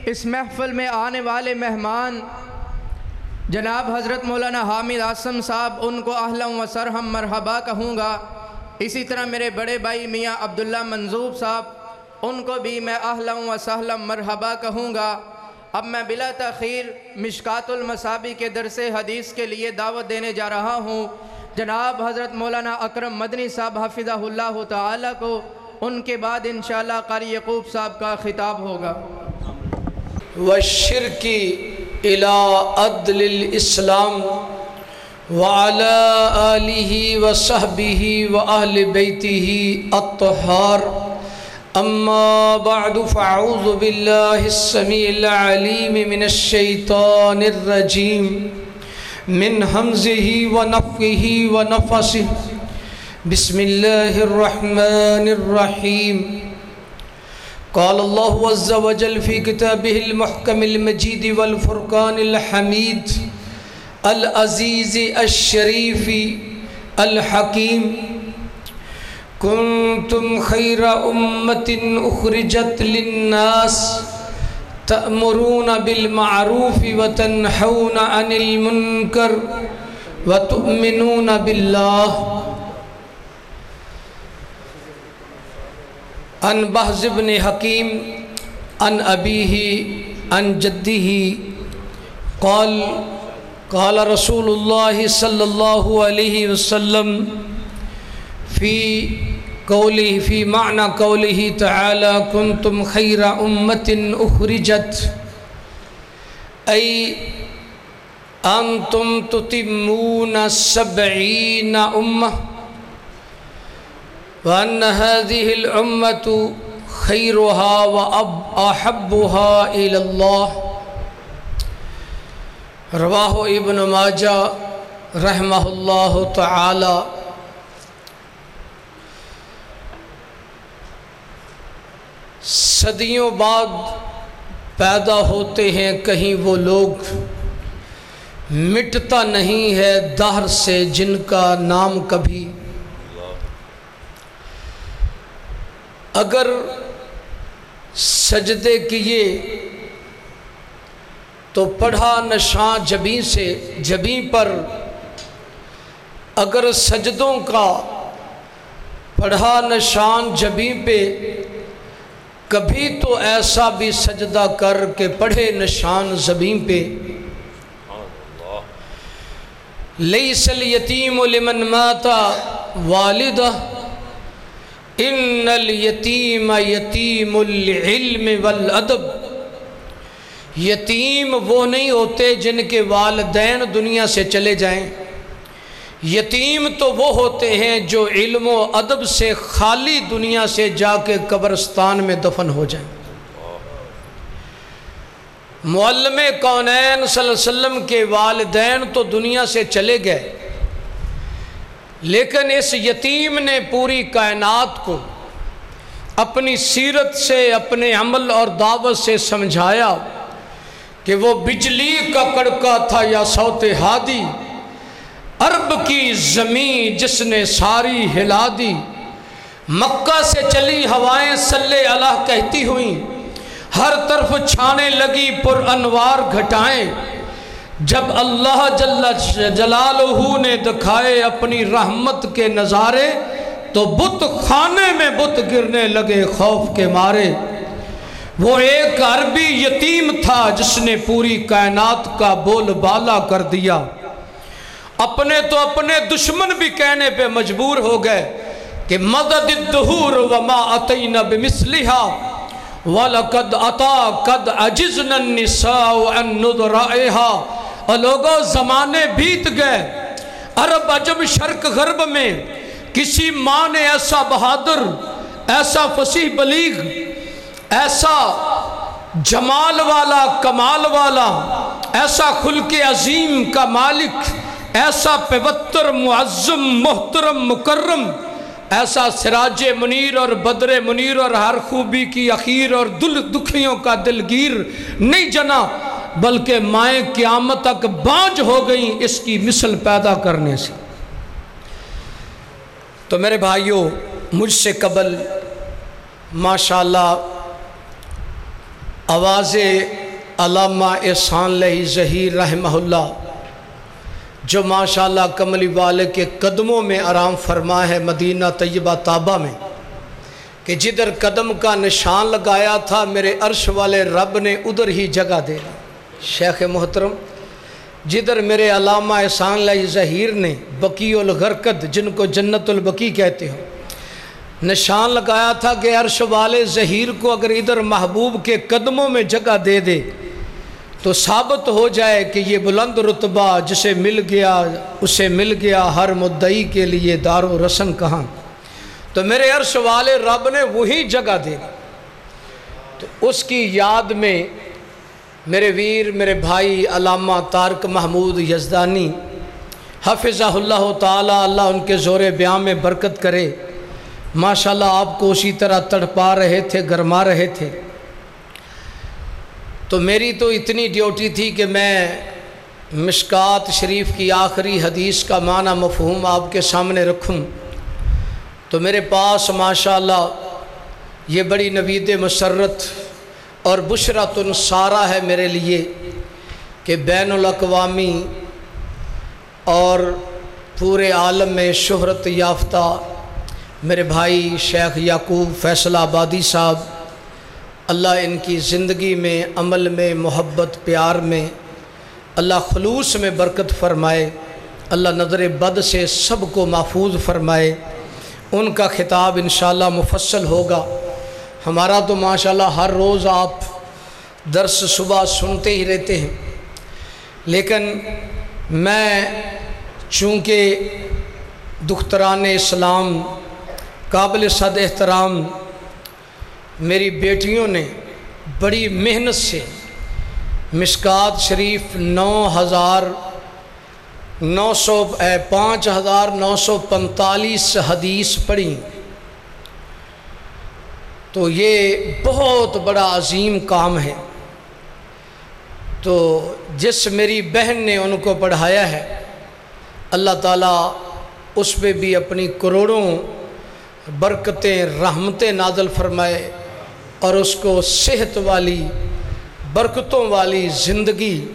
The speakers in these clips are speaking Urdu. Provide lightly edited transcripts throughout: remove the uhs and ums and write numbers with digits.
اس محفل میں آنے والے مہمان جناب حضرت مولانا حامد اعظم صاحب، ان کو اہلا و سہلا مرحبا کہوں گا۔ اسی طرح میرے بڑے بھائی میاں عبداللہ منظور صاحب، ان کو بھی میں اہلا و سہلا مرحبا کہوں گا۔ اب میں بلا تاخیر مشکات المصابیح کے درس حدیث کے لیے دعوت دینے جا رہا ہوں جناب حضرت مولانا اکرم مدنی صاحب حفظہ اللہ تعالی کو۔ ان کے بعد انشاءاللہ قاری یعقوب صاحب کا خطاب ہوگا۔ والشرک الی عدل الاسلام وعلی آلہ وصحبہ واہل بیتہ الطہار، اما بعد فاعوذ باللہ السمیع العلیم من الشیطان الرجیم من ہمزہ ونفخہ ونفثہ، بسم اللہ الرحمن الرحیم۔ قال اللہ عز وجل فی کتابہ المحکم المجید والفرقان الحمید العزیز الشریف الحکیم، کنتم خیر امت اخرجت للناس تأمرون بالمعروف وتنہون عن المنکر وتؤمنون باللہ۔ عن بہز بن حکیم عن ابیہ عن جدہ قال قال رسول اللہ صلی اللہ علیہ وسلم فی معنی قولہ تعالی کنتم خیر امت اخرجت، ای انتم تتمون 70 امہ، وأن هذه الأمة خيرها وأحبها إلى الله۔ رواہ ابن ماجہ رحمہ اللہ تعالی۔ صدیوں بعد پیدا ہوتے ہیں کہیں وہ لوگ، مٹتا نہیں ہے دہر سے جن کا نام کبھی۔ اگر سجدے کیے تو پڑھا نشاں جبیں سے جبیں پر، اگر سجدوں کا پڑھا نشان جبیں پہ، کبھی تو ایسا بھی سجدہ کر کے پڑھے نشان زمین پہ۔ لیس الیتیم لمن مات والدہ، ان الیتیم یتیم العلم والادب۔ یتیم وہ نہیں ہوتے جن کے والدین دنیا سے چلے جائیں، یتیم تو وہ ہوتے ہیں جو علم و ادب سے خالی دنیا سے جا کے قبرستان میں دفن ہو جائیں۔ معلم کونین صلی اللہ علیہ وسلم کے والدین تو دنیا سے چلے گئے، لیکن اس یتیم نے پوری کائنات کو اپنی سیرت سے، اپنے عمل اور دعوت سے سمجھایا کہ وہ بجلی کا کڑکا تھا یا صوت ہادی، عرب کی زمین جس نے ساری ہلا دی، مکہ سے چلی ہوائیں صلی اللہ کہتی ہوئیں، ہر طرف چھانے لگی پر انوار گھٹائیں، جب اللہ جل جلالہ نے دکھائے اپنی رحمت کے نظارے، تو بت خانے میں بت گرنے لگے خوف کے مارے۔ وہ ایک عربی یتیم تھا جس نے پوری کائنات کا بول بالا کر دیا۔ اپنے تو اپنے دشمن بھی کہنے پہ مجبور ہو گئے کہ مدد الدہور وما اتینا بمثلہا وَلَقَدْ أَتَا قَدْ عَجِزْنَا النِّسَاءُ عَنْ نُضْرَائِهَا۔ اور لوگوں زمانے بیت گئے، عرب عجم شرق غرب میں کسی ماں نے ایسا بہادر، ایسا فصیح بلیغ، ایسا جمال والا، کمال والا، ایسا خلق عظیم کا مالک، ایسا پوتر معظم محترم مکرم، ایسا سراج منیر اور بدر منیر اور ہر خوبی کی اخیر اور دکھیوں کا دلگیر نہیں جنا، بلکہ مائیں قیامت تک بانج ہو گئیں اس کی مثل پیدا کرنے سے۔ تو میرے بھائیوں، مجھ سے قبل ماشاءاللہ آواز علامہ احسان علیہ ظہیر رحمہ اللہ جو ماشاءاللہ کملی والے کے قدموں میں آرام فرما ہے مدینہ طیبہ طابہ میں، کہ جدھر قدم کا نشان لگایا تھا میرے عرش والے رب نے ادھر ہی جگہ دے دی۔ شیخ محترم، جدھر میرے علامہ احسان علیہ ظہیر نے بقیع الغرقد، جن کو جنت البقیع کہتے ہو، نشان لگایا تھا کہ عرش والے ظہیر کو اگر ادھر محبوب کے قدموں میں جگہ دے دے تو ثابت ہو جائے کہ یہ بلند رتبہ جسے مل گیا اسے مل گیا، ہر مدعی کے لیے دار و رسن کہاں۔ تو میرے عرش والے رب نے وہی جگہ دے دی۔ تو اس کی یاد میں میرے ویر، میرے بھائی علامہ طارق محمود یزدانی حفظہ اللہ تعالی، اللہ ان کے زور بیان میں برکت کرے، ماشاءاللہ آپ کو اسی طرح تڑپا رہے تھے، گرما رہے تھے۔ تو میری تو اتنی ڈیوٹی تھی کہ میں مشکات شریف کی آخری حدیث کا معنی مفہوم آپ کے سامنے رکھوں۔ تو میرے پاس ماشاءاللہ یہ بڑی نوید مسرت اور بشرۃ سارہ ہے میرے لیے کہ بین الاقوامی اور پورے عالم میں شہرت یافتہ میرے بھائی شیخ یعقوب فیصل آبادی صاحب، اللہ ان کی زندگی میں، عمل میں، محبت پیار میں اللہ خلوص میں برکت فرمائے، اللہ نظر بد سے سب کو محفوظ فرمائے۔ ان کا خطاب انشاءاللہ مفصل ہوگا۔ ہمارا تو ماشاءاللہ ہر روز آپ درس صبح سنتے ہی رہتے ہیں، لیکن میں چونکہ دختران اسلام قابل صد احترام میری بیٹیوں نے بڑی محنت سے مشکات شریف 5945 حدیث پڑھی، تو یہ بہت بڑا عظیم کام ہے۔ تو جس میری بہن نے ان کو پڑھایا ہے، اللہ تعالیٰ اس پہ بھی اپنی کروڑوں برکتیں رحمتیں نازل فرمائے اور اس کو صحت والی برکتوں والی زندگی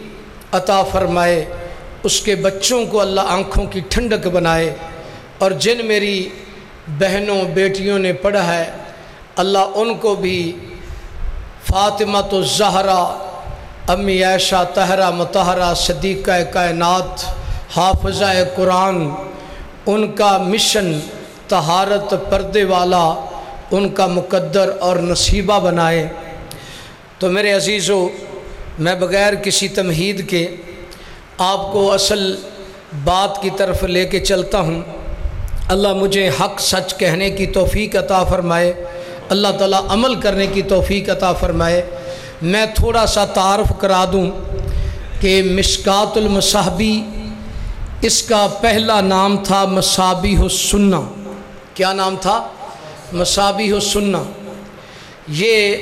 عطا فرمائے، اس کے بچوں کو اللہ آنکھوں کی ٹھنڈک بنائے، اور جن میری بہنوں بیٹیوں نے پڑھا ہے اللہ ان کو بھی فاطمہ الزہرا، امی عائشہ طاہرہ مطہرہ صدیقہ کائنات حافظہ قرآن، ان کا مشن طہارت پردے والا ان کا مقدر اور نصیبہ بنائے۔ تو میرے عزیزو، میں بغیر کسی تمہید کے آپ کو اصل بات کی طرف لے کے چلتا ہوں۔ اللہ مجھے حق سچ کہنے کی توفیق عطا فرمائے، اللہ تعالیٰ عمل کرنے کی توفیق عطا فرمائے۔ میں تھوڑا سا تعارف کرا دوں کہ مشکات المصابیح، اس کا پہلا نام تھا مصابیح السنہ۔ کیا نام تھا؟ مصابیح السنہ۔ یہ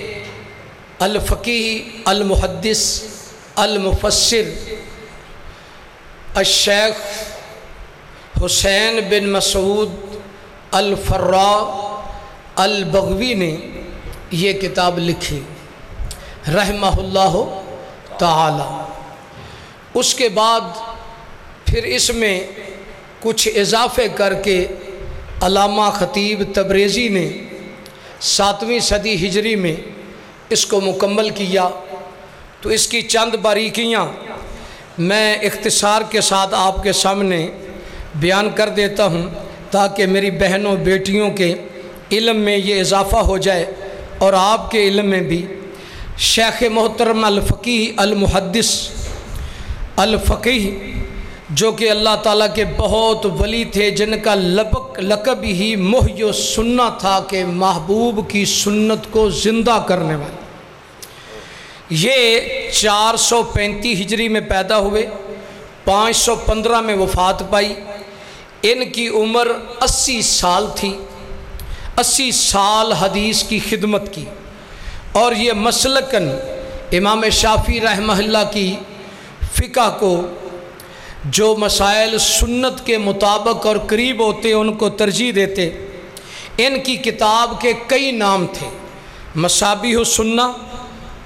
الفقیہ المحدث المفسر الشیخ حسین بن مسعود الفراء البغوی نے یہ کتاب لکھی رحمہ اللہ تعالی۔ اس کے بعد پھر اس میں کچھ اضافے کر کے علامہ خطیب تبریزی نے 7ویں صدی ہجری میں اس کو مکمل کیا۔ تو اس کی چند باریکیاں میں اختصار کے ساتھ آپ کے سامنے بیان کر دیتا ہوں تاکہ میری بہنوں بیٹیوں کے علم میں یہ اضافہ ہو جائے اور آپ کے علم میں بھی۔ شیخ محترم الفقیہ المحدث الفقیہ جو کہ اللہ تعالیٰ کے بہت ولی تھے، جن کا لقب ہی محی السنہ تھا کہ محبوب کی سنت کو زندہ کرنے والے۔ یہ 435 ہجری میں پیدا ہوئے، 515 میں وفات پائی۔ ان کی عمر 80 سال تھی، 80 سال حدیث کی خدمت کی، اور یہ مسلکاً امام شافعی رحمہ اللہ کی فقہ کو جو مسائل سنت کے مطابق اور قریب ہوتے ان کو ترجیح دیتے۔ ان کی کتاب کے کئی نام تھے، مصابیح السنہ،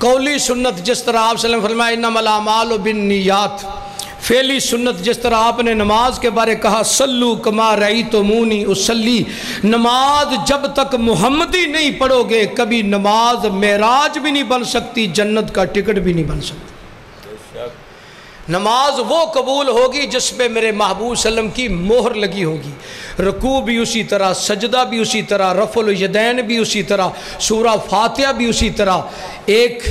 قولی سنت جس طرح آپ صلی اللہ علیہ وسلم فرمایا انما الاعمال بالنیات، فعلی سنت جس طرح آپ نے نماز کے بارے کہا صلو کما رأیتمونی اصلی، نماز جب تک محمدی نہیں پڑھو گے کبھی نماز معراج بھی نہیں بن سکتی، جنت کا ٹکٹ بھی نہیں بن سکتی۔ نماز وہ قبول ہوگی جس پہ میرے محبوب صلی اللہ علیہ وسلم کی مہر لگی ہوگی، رکوع بھی اسی طرح، سجدہ بھی اسی طرح، رفع الیدین بھی اسی طرح، سورہ فاتحہ بھی اسی طرح۔ ایک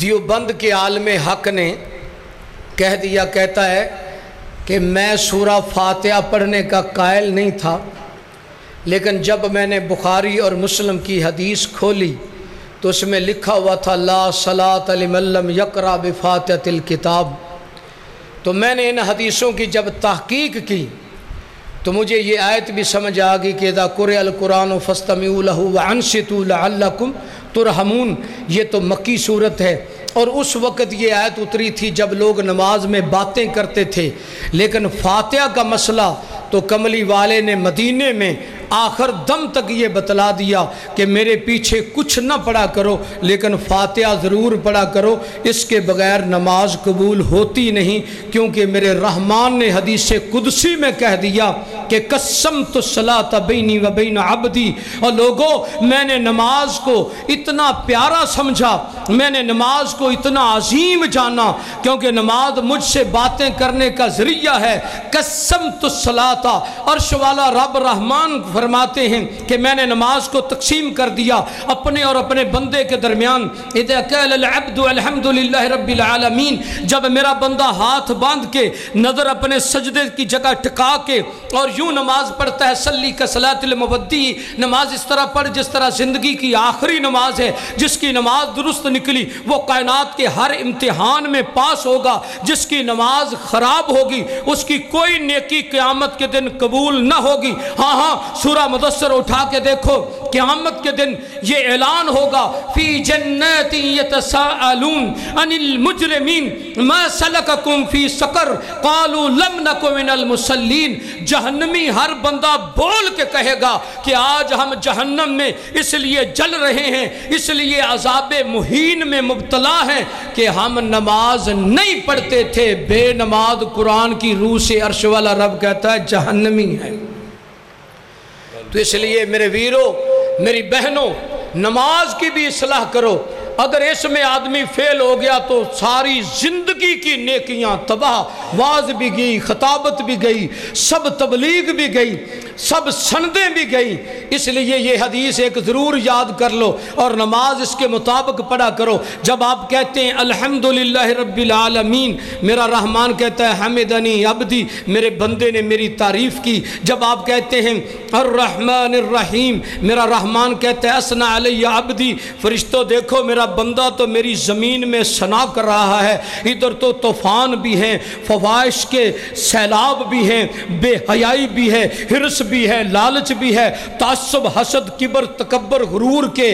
دیوبند کے عالم حق نے کہہ دیا، کہتا ہے کہ میں سورہ فاتحہ پڑھنے کا قائل نہیں تھا، لیکن جب میں نے بخاری اور مسلم کی حدیث کھولی تو اس میں لکھا ہوا تھا لا صلاۃ لمن لم یقرأ بفاتحۃ الکتاب، تو میں نے ان حدیثوں کی جب تحقیق کی تو مجھے یہ آیت بھی سمجھ آ گئی کہ اذا قرئ القرآن فاستمعوا له وانصتوا لعلکم ترحمون، یہ تو مکی صورت ہے، اور اس وقت یہ آیت اتری تھی جب لوگ نماز میں باتیں کرتے تھے، لیکن فاتحہ کا مسئلہ تو کملی والے نے مدینے میں آخر دم تک یہ بتلا دیا کہ میرے پیچھے کچھ نہ پڑھا کرو لیکن فاتحہ ضرور پڑھا کرو، اس کے بغیر نماز قبول ہوتی نہیں، کیونکہ میرے رحمان نے حدیث قدسی میں کہہ دیا کہ قسمت الصلاۃ بینی و بین عبدی، اور لوگوں میں نے نماز کو اتنا پیارا سمجھا، میں نے نماز کو اتنا عظیم جانا، کیونکہ نماز مجھ سے باتیں کرنے کا ذریعہ ہے۔ قسمت الصلاۃ، عرش والا رب رحمان فرماتے ہیں کہ میں نے نماز کو تقسیم کر دیا اپنے اور اپنے بندے کے درمیان۔ اذا قال العبد الحمد للہ رب العالمین، جب میرا بندہ ہاتھ باندھ کے نظر اپنے سجدے کی جگہ ٹکا کے اور یوں نماز پڑھتا ہے صلی کصلاۃ المودع، نماز اس طرح پڑھ جس طرح زندگی کی آخری نماز ہے، جس کی نماز درست نکلی وہ کائنات کے ہر امتحان میں پاس ہوگا، جس کی نماز خراب ہوگی اس کی کوئی نیکی قیامت کے دن قبول نہ ہوگی۔ ہاں سورہ مدثر اٹھا کے دیکھو، قیامت کے دن یہ اعلان ہوگا فی جنات یتساءلون عن المجرمین ما سلککم فی سقر قالوا لم نک من المصلین، جہنمی ہر بندہ بول کے کہے گا کہ آج ہم جہنم میں اس لیے جل رہے ہیں، اس لیے عذاب مہین میں مبتلا ہیں کہ ہم نماز نہیں پڑھتے تھے۔ بے نماز قرآن کی روح سے عرش والا رب کہتا ہے جہنمی ہے۔ تو اس لیے میرے ویرو، میری بہنوں، نماز کی بھی اصلاح کرو، اگر اس میں آدمی فیل ہو گیا تو ساری زندگی کی نیکیاں تباہ، واز بھی گئی، خطابت بھی گئی، سب تبلیغ بھی گئی، سب سندیں بھی گئی۔ اس لیے یہ حدیث ایک ضرور یاد کر لو اور نماز اس کے مطابق پڑھا کرو۔ جب آپ کہتے ہیں الحمدللہ رب العالمین، میرا رحمان کہتا ہے حمدنی عبدی، میرے بندے نے میری تعریف کی۔ جب آپ کہتے ہیں الرحمن الرحیم، میرا رحمان کہتا ہے اثنا علی عبدی، فرشتوں دیکھو میرا بندہ تو میری زمین میں ثنا کر رہا ہے، ادھر تو طوفان بھی ہیں، فواحش کے سیلاب بھی ہیں، بے حیائی بھی ہے، حرص بھی ہے، لالچ بھی ہے، تعصب، حسد، کبر، تکبر، غرور کے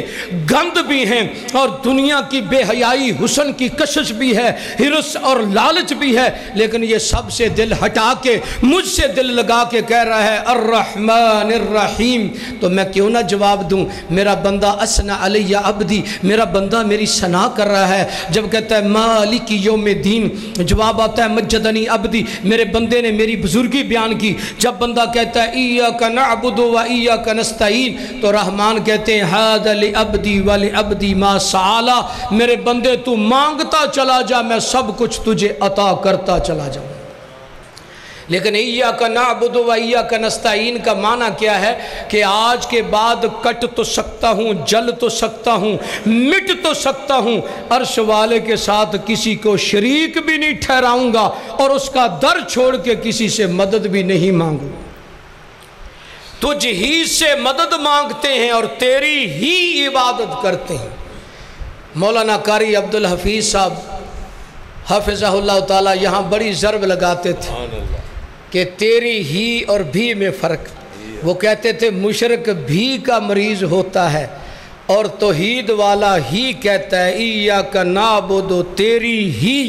گند بھی ہیں، اور دنیا کی بے حیائی، حسن کی کشش بھی ہے، حرص اور لالچ بھی ہے، لیکن یہ سب سے دل ہٹا کے مجھ سے دل لگا کے کہہ رہا ہے الرحمن الرحیم۔ تو میں کیوں نہ جواب دوں، میرا بندہ اثنا علی عبدی، میرا بندہ میری ثنا کر رہا ہے۔ جب کہتا ہے مالک یوم الدین، جواب آتا ہے مجدنی عبدی، میرے بندے نے میری بزرگی بیان کی۔ جب بندہ کہتا ہے ایاک نعبد و ایاک نستعین، تو رحمان کہتے ہیں ھذا لعبدی ولعبدی ما سأل، میرے بندے تو مانگتا چلا جا، میں سب کچھ تجھے عطا کرتا چلا جاؤں۔ لیکن ایاک نعبد و ایاک نستعین کا معنی کیا ہے کہ آج کے بعد کٹ تو سکتا ہوں، جل تو سکتا ہوں، مٹ تو سکتا ہوں، عرش والے کے ساتھ کسی کو شریک بھی نہیں ٹھہراؤں گا، اور اس کا در چھوڑ کے کسی سے مدد بھی نہیں مانگوں۔ تجھ ہی سے مدد مانگتے ہیں اور تیری ہی عبادت کرتے ہیں۔ مولانا قاری عبدالحفیظ صاحب حفظہ اللہ تعالیٰ یہاں بڑی ضرب لگاتے تھے کہ تیری ہی اور بھی میں فرق۔ وہ کہتے تھے مشرک بھی کا مریض ہوتا ہے اور توحید والا ہی کہتا ہے ایاک نعبد، تیری ہی۔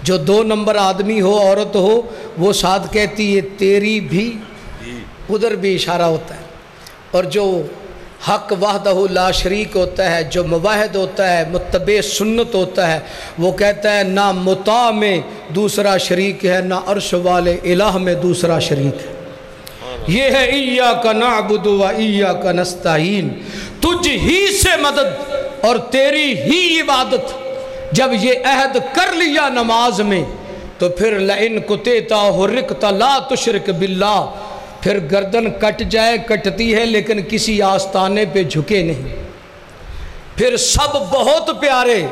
جو دو نمبر آدمی ہو، عورت ہو، وہ ساتھ کہتی ہے تیری بھی، ادھر بھی اشارہ ہوتا ہے۔ اور جو حق وحدہ لا شریک ہوتا ہے، جو موحد ہوتا ہے، متبع سنت ہوتا ہے، وہ کہتا ہے نہ مطاع میں دوسرا شریک ہے، نہ عرش والے الہ میں دوسرا شریک ہے۔ یہ ہے ایاک نعبد و ایاک نستعین، تجھ ہی سے مدد اور تیری ہی عبادت۔ جب یہ عہد کر لیا نماز میں تو پھر لئن کتیتا حرکتا لا تشرک باللہ، پھر گردن کٹ جائے کٹتی ہے لیکن کسی آستانے پہ جھکے نہیں۔ پھر سب بہت پیارے،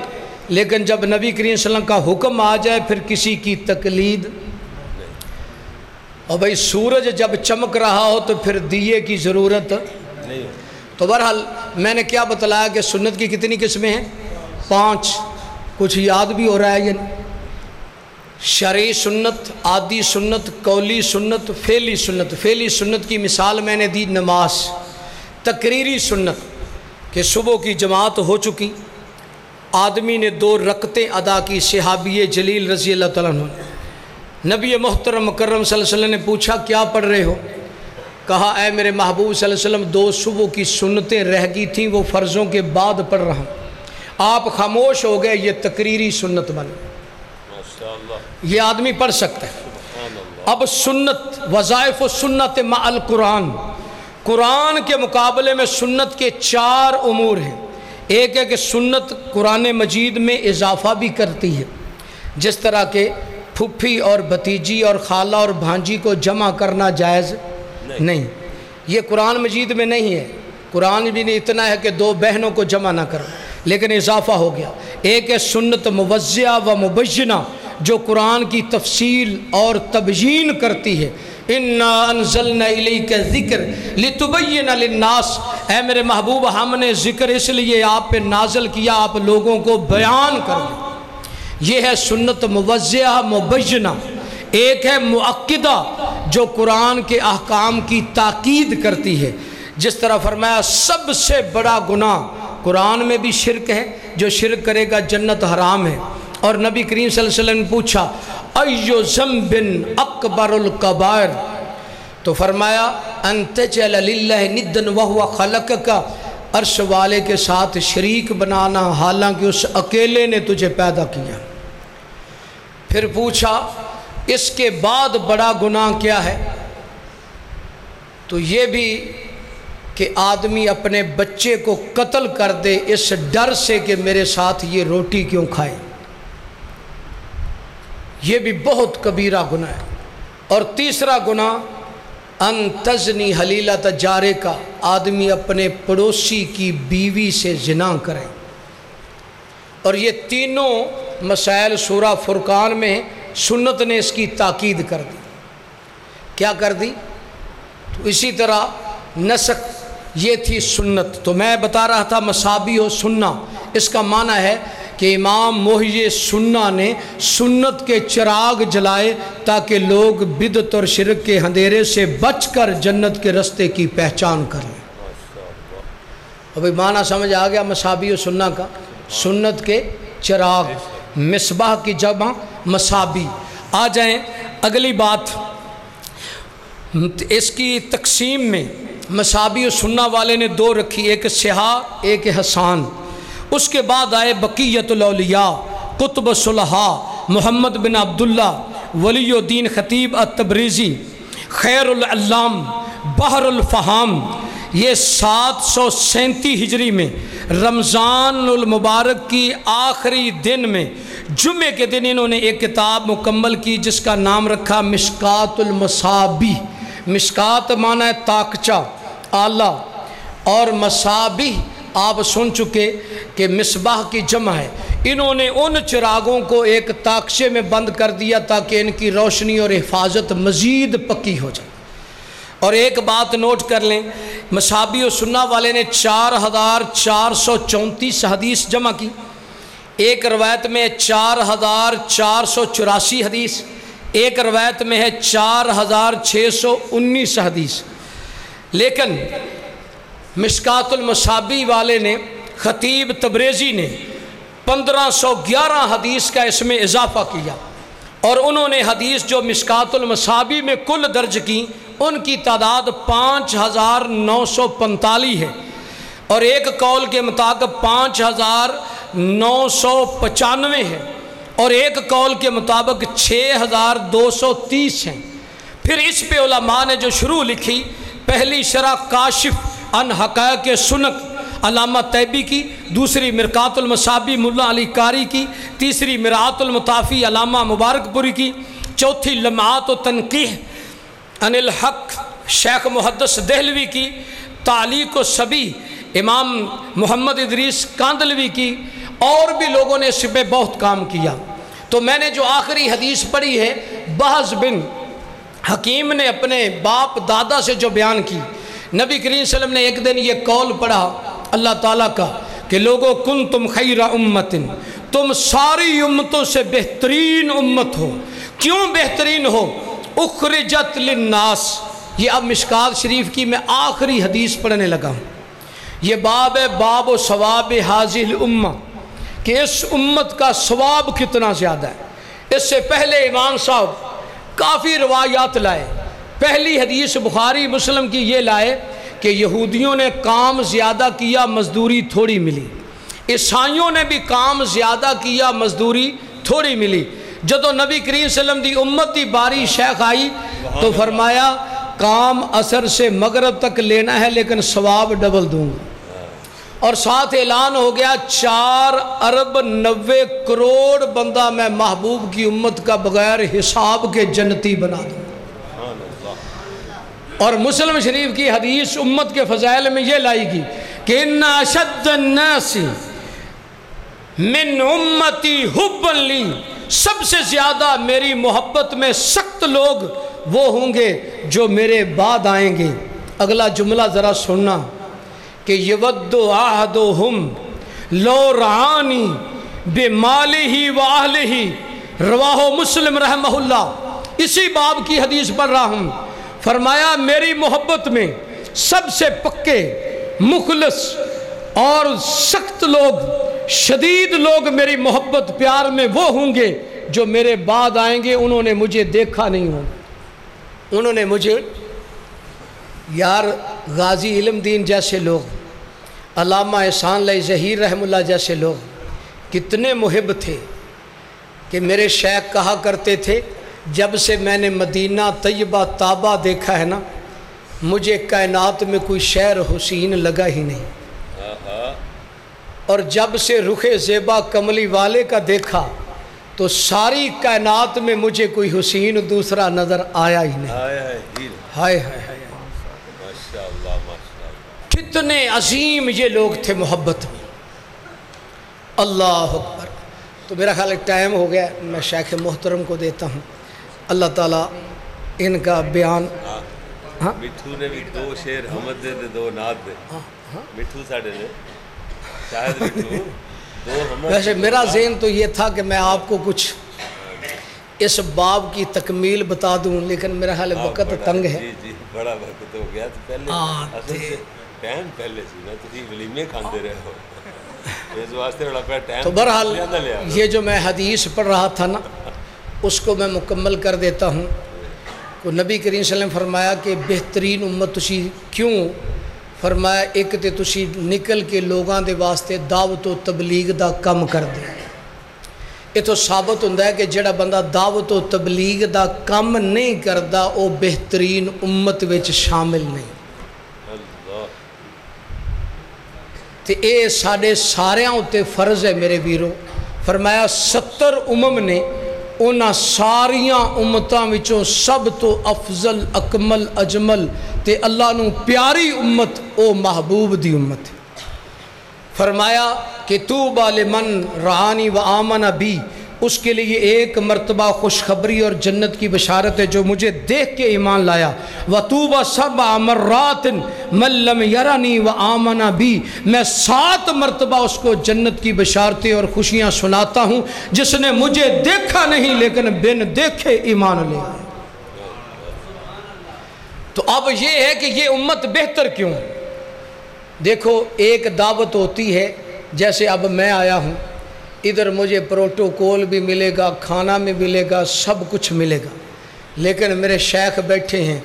لیکن جب نبی کریم صلی اللہ علیہ وسلم کا حکم آ جائے پھر کسی کی تقلید۔ اور بھائی سورج جب چمک رہا ہو تو پھر دیے کی ضرورت نہیں۔ تو بہرحال میں نے کیا بتلایا کہ سنت کی کتنی قسمیں ہیں؟ 5۔ کچھ یاد بھی ہو رہا ہے یہ؟ شرعی سنت، عادی سنت، قولی سنت، فعلی سنت۔ فعلی سنت کی مثال میں نے دی نماز۔ تقریری سنت کہ صبح کی جماعت ہو چکی، آدمی نے 2 رکعتیں ادا کی، صحابی جلیل رضی اللہ تعالیٰ عنہ، نبی محترم مکرم صلی اللہ علیہ وسلم نے پوچھا کیا پڑھ رہے ہو؟ کہا اے میرے محبوب صلی اللہ علیہ وسلم 2 صبح کی سنتیں رہ گئی تھیں، وہ فرضوں کے بعد پڑھ رہا ہوں۔ آپ خاموش ہو گئے، یہ تقریری سنت بن گئی۔ یہ آدمی پڑھ سکتا ہے۔ اب سنت، وظائف و سنت مع القرآن، قرآن کے مقابلے میں سنت کے 4 امور ہیں۔ ایک ہے کہ سنت قرآن مجید میں اضافہ بھی کرتی ہے، جس طرح کہ پھپھی اور بھتیجی اور خالہ اور بھانجی کو جمع کرنا جائز نہیں، یہ قرآن مجید میں نہیں ہے۔ قرآن بھی نہیں اتنا ہے کہ 2 بہنوں کو جمع نہ کرو، لیکن اضافہ ہو گیا۔ ایک ہے سنت موضحہ و مبینہ، جو قرآن کی تفصیل اور تبیین کرتی ہے۔ اِنَّا أَنزَلْنَا إِلَيْكَ الذِّكْرَ لِتُبَيِّنَ لِلنَّاسِ، اے میرے محبوب ہم نے ذکر اس لیے آپ پہ نازل کیا آپ لوگوں کو بیان کر دیں۔ یہ ہے سنت موضحہ مبینہ۔ ایک ہے مؤکدہ، جو قرآن کے احکام کی تاکید کرتی ہے، جس طرح فرمایا سب سے بڑا گناہ قرآن میں بھی شرک ہے، جو شرک کرے گا جنت حرام ہے۔ اور نبی کریم صلی اللہ علیہ وسلم نے پوچھا ایو ذنب اکبر الکبائر، تو فرمایا ان تجعل للہ ندا وہو خلقک، عرش والے کے ساتھ شریک بنانا حالانکہ اس اکیلے نے تجھے پیدا کیا۔ پھر پوچھا اس کے بعد بڑا گناہ کیا ہے؟ تو یہ بھی کہ آدمی اپنے بچے کو قتل کر دے اس ڈر سے کہ میرے ساتھ یہ روٹی کیوں کھائے، یہ بھی بہت کبیرہ گناہ ہے۔ اور تیسرا گناہ ان تزنی حلیلۃ جارے کا، آدمی اپنے پڑوسی کی بیوی سے زنا کرے۔ اور یہ تینوں مسائل سورہ فرقان میں ہیں، سنت نے اس کی تاکید کر دی۔ کیا کر دی؟ تو اسی طرح نسخ، یہ تھی سنت۔ تو میں بتا رہا تھا مسابی و سنہ، اس کا معنی ہے کہ امام محیی سنہ نے سنت کے چراغ جلائے تاکہ لوگ بدعت اور شرک کے اندھیرے سے بچ کر جنت کے رستے کی پہچان کریں۔ ابھی معنی سمجھ آ گیا مسابی و سنہ کا؟ سنت کے چراغ، مصباح کی جمع مسابی۔ آ جائیں اگلی بات، اس کی تقسیم میں مسابی و سنہ والے نے 2 رکھی، ایک صحاح ایک حسان۔ اس کے بعد آئے بقیت الاولیاء، قطب صلحاء، محمد بن عبداللہ، ولی الدین خطیب التبریزی، خیر العلام، بحر الفہام۔ یہ 737 ہجری میں رمضان المبارک کی آخری دن میں جمعے کے دن انہوں نے ایک کتاب مکمل کی جس کا نام رکھا مشکات المصابیح۔ مشکات معنی ہے تاکچہ، آلہ، اور مصابیح آپ سن چکے کہ مصباح کی جمع ہے۔ انہوں نے ان چراغوں کو ایک تاکچے میں بند کر دیا تاکہ ان کی روشنی اور حفاظت مزید پکی ہو جائے۔ اور ایک بات نوٹ کر لیں، مسابی و سنہ والے نے 4434 حدیث جمع کی، ایک روایت میں 4484 حدیث، ایک روایت میں ہے 4619 حدیث۔ لیکن مشکات المصابیح والے نے، خطیب تبریزی نے 1511 حدیث کا اس میں اضافہ کیا، اور انہوں نے حدیث جو مشکات المصابیح میں کل درج کی ان کی تعداد 5945 ہے۔ اور ایک قول کے مطابق 5995 ہے، اور ایک قول کے مطابق 6230 ہیں۔ پھر اس پہ علماء نے جو شروع لکھی، پہلی شرح کاشف عن حقائق سنت علامہ طیبی کی، دوسری مرقات المصابی ملا علی قاری کی، تیسری مرآت المطافی علامہ مبارک پوری کی، چوتھی لمعات و تنقیح عن الحق شیخ محدث دہلوی کی، تعلیق و صبی امام محمد ادریس کاندلوی کی، اور بھی لوگوں نے اس پہ بہت کام کیا۔ تو میں نے جو آخری حدیث پڑھی ہے، بہز بن حکیم نے اپنے باپ دادا سے جو بیان کی، نبی کریم صلی اللہ علیہ وسلم نے ایک دن یہ قول پڑھا اللہ تعالیٰ کا کہ لوگوں کنتم خیر امت، تم ساری امتوں سے بہترین امت ہو۔ کیوں بہترین ہو؟ اخرجت للناس۔ یہ اب مشکات شریف کی میں آخری حدیث پڑھنے لگا ہوں۔ یہ باب ہے باب و ثواب حاضر الامہ، کہ اس امت کا ثواب کتنا زیادہ ہے۔ اس سے پہلے امام صاحب کافی روایات لائے۔ پہلی حدیث بخاری مسلم کی یہ لائے کہ یہودیوں نے کام زیادہ کیا، مزدوری تھوڑی ملی۔ عیسائیوں نے بھی کام زیادہ کیا، مزدوری تھوڑی ملی۔ جدو نبی کریم صلی اللہ علیہ وسلم دی امت دی باری شیخ آئی تو فرمایا کام عصر سے مغرب تک لینا ہے لیکن ثواب ڈبل دوں گا۔ اور ساتھ اعلان ہو گیا 4 ارب 90 کروڑ بندہ میں محبوب کی امت کا بغیر حساب کے جنتی بنا دوں۔ اور مسلم شریف کی حدیث امت کے فضائل میں یہ لائی گی کہ ان اشد الناس من امتی حبا لی، سب سے زیادہ میری محبت میں سخت لوگ وہ ہوں گے جو میرے بعد آئیں گے۔ اگلا جملہ ذرا سننا کہ یود احدہم لو رعانی بمالہ و اہلہ، رواہ مسلم رحمہ اللہ۔ اسی باب کی حدیث پڑھ رہا ہوں۔ فرمایا میری محبت میں سب سے پکے، مخلص اور سخت لوگ، شدید لوگ میری محبت پیار میں وہ ہوں گے جو میرے بعد آئیں گے۔ انہوں نے مجھے دیکھا نہیں ہوگا، انہوں نے مجھے، یار غازی علم دین جیسے لوگ، علامہ احسان علیہ ظہیر رحمہ اللہ جیسے لوگ کتنے محب تھے کہ میرے شیخ کہا کرتے تھے جب سے میں نے مدینہ طیبہ طابہ دیکھا ہے نا، مجھے کائنات میں کوئی شہر حسین لگا ہی نہیں، اور جب سے رخ زیبا کملی والے کا دیکھا تو ساری کائنات میں مجھے کوئی حسین دوسرا نظر آیا ہی نہیں۔ ہائے ہائے ہائے، کتنے عظیم یہ لوگ تھے محبت میں۔ اللہ اکبر۔ تو میرا خیال ایک ٹائم ہو گیا، میں شیخ محترم کو دیتا ہوں، اللہ تعالیٰ ان کا بیان۔ مٹھو نے بھی 2 شعر حمد دے 2 نعت دے، مٹھو ساڑھے نے شاہد مٹھو 2 حمد۔ ویسے میرا ذہن تو یہ تھا کہ میں آپ کو کچھ اس باب کی تکمیل بتا دوں، لیکن میرا خیال وقت تنگ ہے۔ جی بڑا وقت ہو گیا، تو پہلے اصل سے ٹائم پہلے سی نا، تسی ولیمے کھاندے رہے ہو، اس واسطے بڑا پہ ٹائم۔ تو بہرحال یہ جو میں حدیث پڑھ رہا تھا نا، اس کو میں مکمل کر دیتا ہوں۔ کو نبی کریم صلی اللہ علیہ وسلم فرمایا کہ بہترین امت تسی کیوں؟ فرمایا ایک تے تسی نکل کے لوگاں دے واسطے دعوت و تبلیغ دا کم کر دے۔ یہ تو ثابت ہوتا ہے کہ جڑا بندہ دعوت و تبلیغ دا کم نہیں کردا وہ بہترین امت وچ شامل نہیں۔ تے اے ساڑے ساریاں ہوتے فرض ہے میرے ویرو۔ فرمایا 70 امم نے، انہاں ساریاں امتاں وچوں سب تو افضل اکمل اجمل تے اللہ نو پیاری امت او محبوب دی امت ہے۔ فرمایا کہ طوبی لمن رعانی و آمن بی، اس کے لیے ایک مرتبہ خوشخبری اور جنت کی بشارت ہے جو مجھے دیکھ کے ایمان لایا۔ وَطُوبَى سَبْعَ مَرَّاتٍ مَن لَّمْ يَرَنِي وَآمَنَ بِي، میں 7 مرتبہ اس کو جنت کی بشارتیں اور خوشیاں سناتا ہوں جس نے مجھے دیکھا نہیں لیکن بن دیکھے ایمان لے آیا۔ تو اب یہ ہے کہ یہ امت بہتر کیوں؟ دیکھو ایک دعوت ہوتی ہے، جیسے اب میں آیا ہوں، ادھر مجھے پروٹوکول بھی ملے گا، کھانا بھی ملے گا، سب کچھ ملے گا، لیکن میرے شیخ بیٹھے ہیں،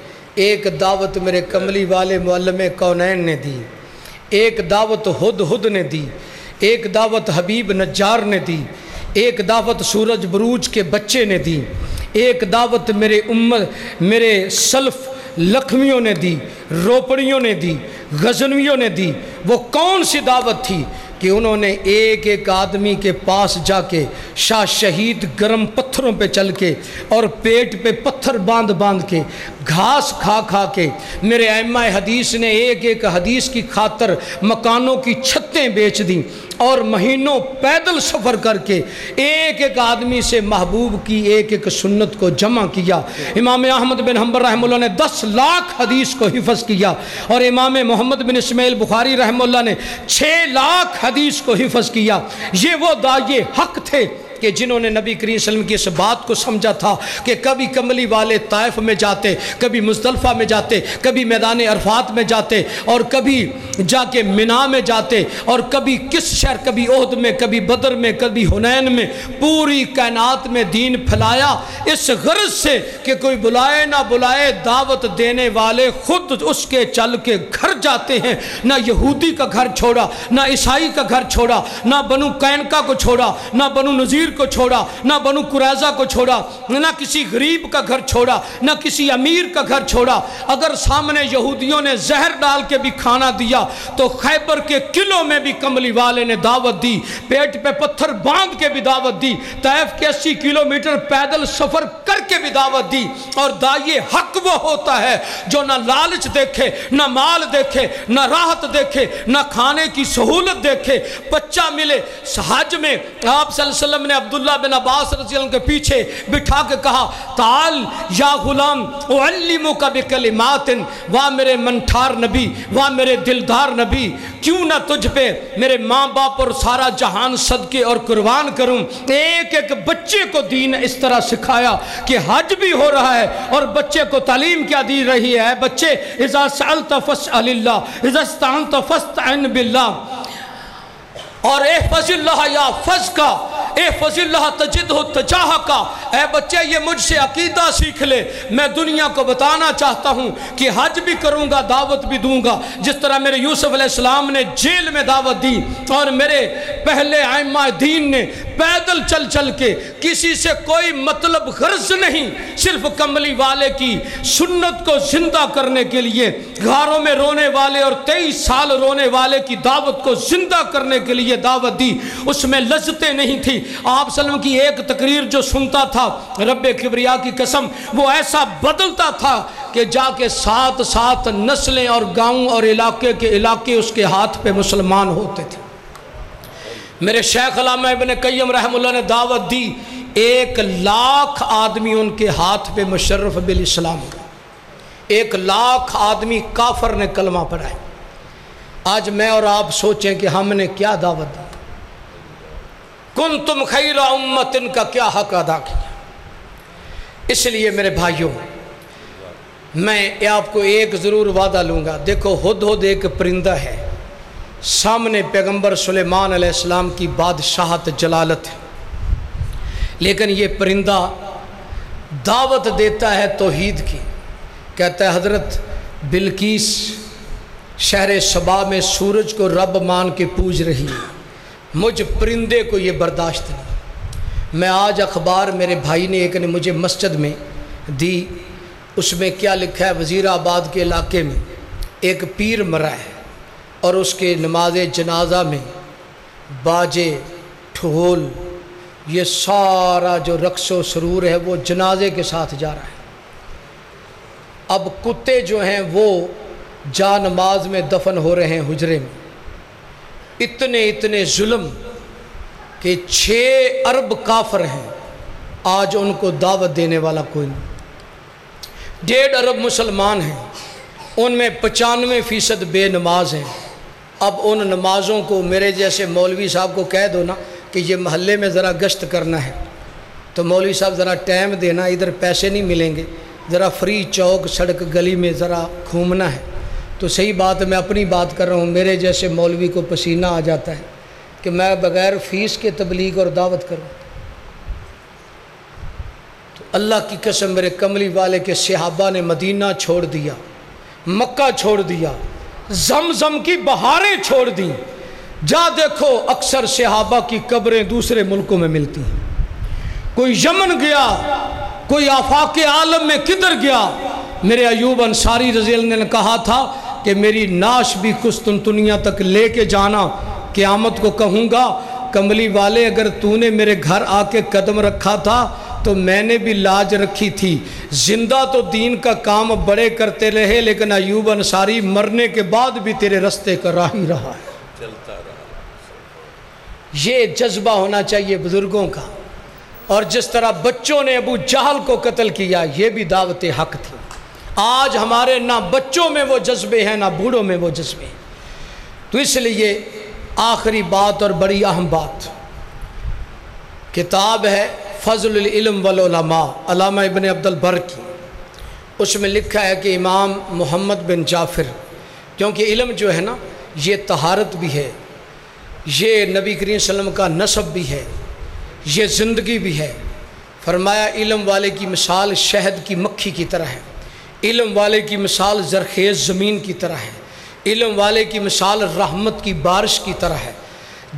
ایک دعوت میرے کملی والے معلم کونین نے دی، ایک دعوت ہدہد نے دی، ایک دعوت حبیب نجار نے دی، ایک دعوت سورج بروج کے بچے نے دی، ایک دعوت میرے سلف لکھمیوں نے دی، روپڑیوں نے دی، غزنویوں نے دی۔ وہ کون سی دعوت تھی کہ انہوں نے ایک ایک آدمی کے پاس جا کے شاہ شہید گرم پتھروں پہ چل کے اور پیٹ پہ پتھر باندھ کے گھاس کھا کے، میرے ائمہ حدیث نے ایک ایک حدیث کی خاطر مکانوں کی چھتیں بیچ دیں اور مہینوں پیدل سفر کر کے ایک ایک آدمی سے محبوب کی ایک ایک سنت کو جمع کیا۔ امام احمد بن حنبل رحمہ اللہ نے 10 لاکھ حدیث کو حفظ کیا، اور امام محمد بن اسماعیل بخاری رحمہ اللہ نے 6 لاکھ حدیث کو حفظ کیا۔ یہ وہ داعی حق تھے کہ جنہوں نے نبی کریم صلی اللہ علیہ وسلم کی اس بات کو سمجھا تھا کہ کبھی کملی والے طائف میں جاتے، کبھی مزدلفہ میں جاتے، کبھی میدان عرفات میں جاتے، اور کبھی جا کے منا میں جاتے، اور کبھی کس شہر، کبھی احد میں، کبھی بدر میں، کبھی حنین میں، پوری کائنات میں دین پھیلایا، اس غرض سے کہ کوئی بلائے نہ بلائے دعوت دینے والے خود اس کے چل کے گھر جاتے ہیں۔ نہ یہودی کا گھر چھوڑا، نہ عیسائی کا گھر چھوڑا، نہ بنو قینقاع کو چھوڑا، نہ بنو نذیر کو چھوڑا، نہ بنو قریظہ کو چھوڑا، نہ کسی غریب کا گھر چھوڑا، نہ کسی امیر کا گھر چھوڑا۔ اگر سامنے یہودیوں نے زہر ڈال کے بھی کھانا دیا تو خیبر کے قلعوں میں بھی کملی والے نے دعوت دی، پیٹ پہ پتھر باندھ کے بھی دعوت دی، طائف کے 80 کلومیٹر پیدل سفر کر کے بھی دعوت دی۔ اور داعی حق وہ ہوتا ہے جو نہ لالچ دیکھے، نہ مال دیکھے، نہ راحت دیکھے، نہ کھانے کی سہولت دیکھے۔ بچہ ملے حج میں، آپ صلی اللہ علیہ وسلم نے عبداللہ بن عباس رضی اللہ عنہ کے پیچھے بٹھا کے کہا، تعال یا غلام اعلمک بکلمات، واہ میرے منٹھار نبی، واہ میرے دلدار نبی، کیوں نہ تجھ پہ میرے ماں باپ اور سارا جہان صدقے اور قربان کروں۔ ایک ایک بچے کو دین اس طرح سکھایا کہ حج بھی ہو رہا ہے، اور بچے کو تعلیم کیا دی رہی ہے؟ بچے اذا سألت فاسأل اللہ، اذا استعنت فاستعن باللہ، اور احفظ اللہ یا فض کا، احفظ اللہ تجدہ تجاہ کا۔ اے بچے یہ مجھ سے عقیدہ سیکھ لے۔ میں دنیا کو بتانا چاہتا ہوں کہ حج بھی کروں گا، دعوت بھی دوں گا، جس طرح میرے یوسف علیہ السلام نے جیل میں دعوت دی، اور میرے پہلے ائمہ دین نے پیدل چل چل کے، کسی سے کوئی مطلب غرض نہیں، صرف کملی والے کی سنت کو زندہ کرنے کے لیے غاروں میں رونے والے اور 23 سال رونے والے کی دعوت کو زندہ کرنے کے لیے دعوت دی۔ اس میں لذتیں نہیں تھی۔ آپ صلی اللہ علیہ وسلم کی ایک تقریر جو سنتا تھا، رب کبریا کی قسم، وہ ایسا بدلتا تھا کہ جا کے 7 نسلیں اور گاؤں اور علاقے کے علاقے اس کے ہاتھ پہ مسلمان ہوتے تھے۔ میرے شیخ علامہ ابن قیم رحمہ اللہ نے دعوت دی، 1 لاکھ آدمی ان کے ہاتھ پہ مشرف بالاسلام ہو، 1 لاکھ آدمی کافر نے کلمہ پڑھائے۔ آج میں اور آپ سوچیں کہ ہم نے کیا دعوت دی، کنتم خیر امت کا کیا حق ادا کیا۔ اس لیے میرے بھائیوں، میں آپ کو ایک ضرور وعدہ لوں گا، دیکھو ہدہد ایک پرندہ ہے، سامنے پیغمبر سلیمان علیہ السلام کی بادشاہت جلالت ہے، لیکن یہ پرندہ دعوت دیتا ہے توحید کی۔ کہتا ہے حضرت بلقیس شہر سبا میں سورج کو رب مان کے پوج رہی ہے، مجھ پرندے کو یہ برداشت نہیں۔ میں آج اخبار میرے بھائی نے ایک نے مجھے مسجد میں دی، اس میں کیا لکھا ہے، وزیر آباد کے علاقے میں ایک پیر مرا ہے، اور اس کے نماز جنازہ میں باجے، ڈھول، یہ سارا جو رقص و سرور ہے وہ جنازے کے ساتھ جا رہا ہے۔ اب کتے جو ہیں وہ جا نماز میں دفن ہو رہے ہیں حجرے میں۔ اتنے ظلم کہ 6 ارب کافر ہیں، آج ان کو دعوت دینے والا کوئی نہیں۔ 1.5 ارب مسلمان ہیں، ان میں 95% بے نماز ہیں۔ اب ان نمازوں کو میرے جیسے مولوی صاحب کو کہہ دو نا کہ یہ محلے میں ذرا گشت کرنا ہے، تو مولوی صاحب ذرا ٹائم دینا، ادھر پیسے نہیں ملیں گے، ذرا فری چوک سڑک گلی میں ذرا گھومنا ہے۔ تو صحیح بات ہے، میں اپنی بات کر رہا ہوں، میرے جیسے مولوی کو پسینہ آ جاتا ہے کہ میں بغیر فیس کے تبلیغ اور دعوت کروں۔ تو اللہ کی قسم میرے کملی والے کے صحابہ نے مدینہ چھوڑ دیا، مکہ چھوڑ دیا، زمزم کی بہاریں چھوڑ دیں. جا دیکھو اکثر صحابہ کی قبریں دوسرے ملکوں میں ملتی ہیں. کوئی یمن گیا, کوئی آفاق عالم میں کدھر گیا. میرے ایوب انصاری رضی اللہ عنہ نے کہا تھا کہ میری ناش بھی قسطنطنیہ تک لے کے جانا, قیامت کو کہوں گا کملی والے اگر تو نے میرے گھر آ کے قدم رکھا تھا تو میں نے بھی لاج رکھی تھی. زندہ تو دین کا کام بڑے کرتے رہے, لیکن ایوب انصاری مرنے کے بعد بھی تیرے رستے کا راہی رہا ہے. چلتا رہا. یہ جذبہ ہونا چاہیے بزرگوں کا. اور جس طرح بچوں نے ابو جہل کو قتل کیا, یہ بھی دعوت حق تھی. آج ہمارے نہ بچوں میں وہ جذبے ہیں نہ بوڑھوں میں وہ جذبے ہیں. تو اس لیے آخری بات اور بڑی اہم بات, کتاب ہے فضل العلم والعلماء علامہ ابن عبد البر کی. اس میں لکھا ہے کہ امام محمد بن جعفر, کیونکہ علم جو ہے نا یہ طہارت بھی ہے, یہ نبی کریم صلی اللہ علیہ وسلم کا نسب بھی ہے, یہ زندگی بھی ہے. فرمایا علم والے کی مثال شہد کی مکھی کی طرح ہے, علم والے کی مثال زرخیز زمین کی طرح ہے, علم والے کی مثال رحمت کی بارش کی طرح ہے.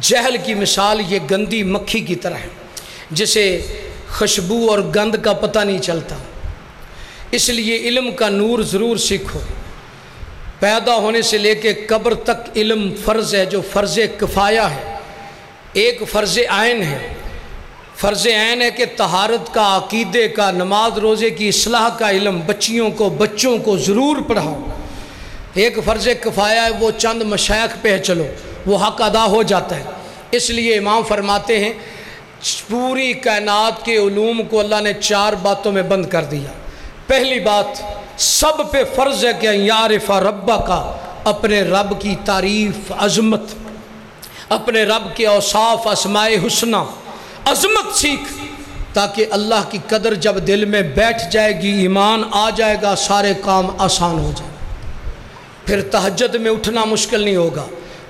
جہل کی مثال یہ گندی مکھی کی طرح ہے جسے خوشبو اور گند کا پتہ نہیں چلتا. اس لیے علم کا نور ضرور سیکھو. پیدا ہونے سے لے کے قبر تک علم فرض ہے, جو فرض کفایہ ہے. ایک فرض عین ہے. فرض عین ہے کہ طہارت کا, عقیدے کا, نماز روزے کی اصلاح کا علم بچوں کو ضرور پڑھاؤ. ایک فرض کفایہ ہے, وہ چند مشائخ پہ چلو, وہ حق ادا ہو جاتا ہے. اس لیے امام فرماتے ہیں پوری کائنات کے علوم کو اللہ نے 4 باتوں میں بند کر دیا. پہلی بات, سب پہ فرض ہے کہ یعرف ربہ کا, اپنے رب کی تعریف, عظمت, اپنے رب کے اوصاف, اسماء حسنہ, عظمت سیکھ, تاکہ اللہ کی قدر جب دل میں بیٹھ جائے گی, ایمان آ جائے گا, سارے کام آسان ہو جائیں. پھر تہجد میں اٹھنا مشکل نہیں ہوگا,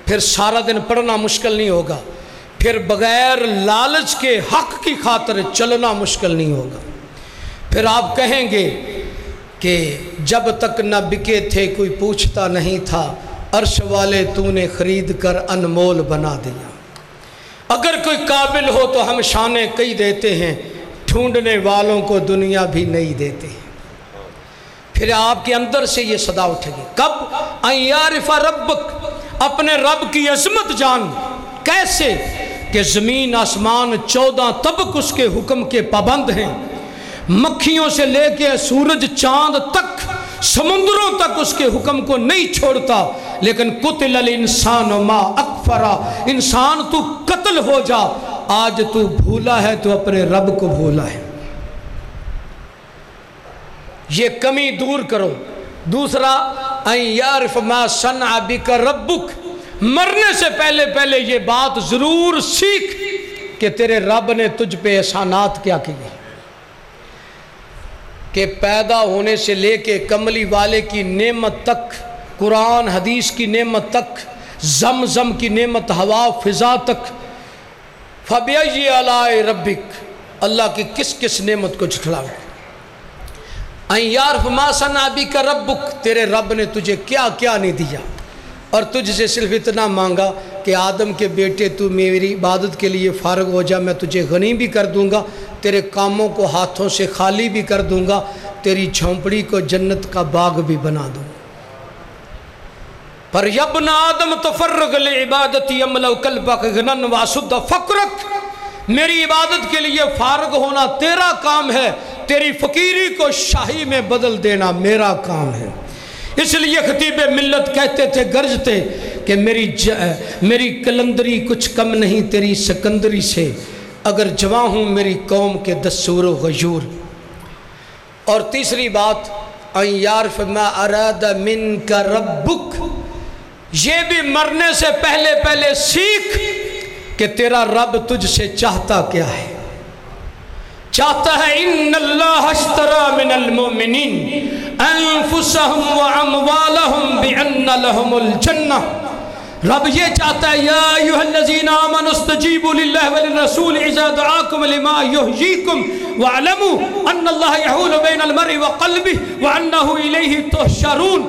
پھر سارا دن پڑھنا مشکل نہیں ہوگا, پھر بغیر لالچ کے حق کی خاطر چلنا مشکل نہیں ہوگا. پھر آپ کہیں گے کہ جب تک نہ بکے تھے کوئی پوچھتا نہیں تھا, عرش والے تو نے خرید کر انمول بنا دیا. اگر کوئی قابل ہو تو ہم شانے کئی دیتے ہیں, ڈھونڈنے والوں کو دنیا بھی نہیں دیتے. پھر آپ کے اندر سے یہ صدا اٹھے گی, کب؟ ان یعرف ربک, اپنے رب کی عظمت جان. کیسے؟ کہ زمین آسمان 14 طبق اس کے حکم کے پابند ہیں, مکھیوں سے لے کے سورج چاند تک, سمندروں تک اس کے حکم کو نہیں چھوڑتا. لیکن قتل الانسان ما اکفرا, انسان تو قتل ہو جا, آج تو بھولا ہے تو اپنے رب کو بھولا ہے. یہ کمی دور کرو. دوسرا, ان یعرف ما صنع بک ربک, مرنے سے پہلے یہ بات ضرور سیکھ کہ تیرے رب نے تجھ پہ احسانات کیا کیے. کہ پیدا ہونے سے لے کے کملی والے کی نعمت تک, قرآن حدیث کی نعمت تک, زمزم کی نعمت, ہوا فضا تک. فَبِأَيِّ آلَاءِ رَبِّكَ, اللہ کی کس کس نعمت کو جھٹلاؤ. ان یعرف ما صنع بک ربک, تیرے رب نے تجھے کیا کیا نہیں دیا. اور تجھ سے صرف اتنا مانگا کہ آدم کے بیٹے تو میری عبادت کے لیے فارغ ہو جا, میں تجھے غنی بھی کر دوں گا, تیرے کاموں کو ہاتھوں سے خالی بھی کر دوں گا, تیری جھونپڑی کو جنت کا باغ بھی بنا دوں. پر یبن آدم تفرغ لعبادتی املو قلبک غنن واسد فقرک, میری عبادت کے لیے فارغ ہونا تیرا کام ہے, تیری فقیری کو شاہی میں بدل دینا میرا کام ہے. اس لیے خطیب ملت کہتے تھے, گرجتے کہ میری کلندری کچھ کم نہیں تیری سکندری سے, اگر جواں ہوں میری قوم کے دستور و غیور. اور تیسری بات, ان یعرف ما اراد منک ربک, یہ بھی مرنے سے پہلے سیکھ کہ تیرا رب تجھ سے چاہتا کیا ہے. چاہتا ہے ان اللہ اشترى من المؤمنین انفسهم واموالهم بان لهم الجنہ. رب یہ چاہتا ہے, یا ایھا الذین آمنوا استجیبوا للہ وللرسول اذا دعاکم لما یحییکم واعلموا ان اللہ یحول بین المرء وقلبہ وانہ الیہ تحشرون.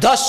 10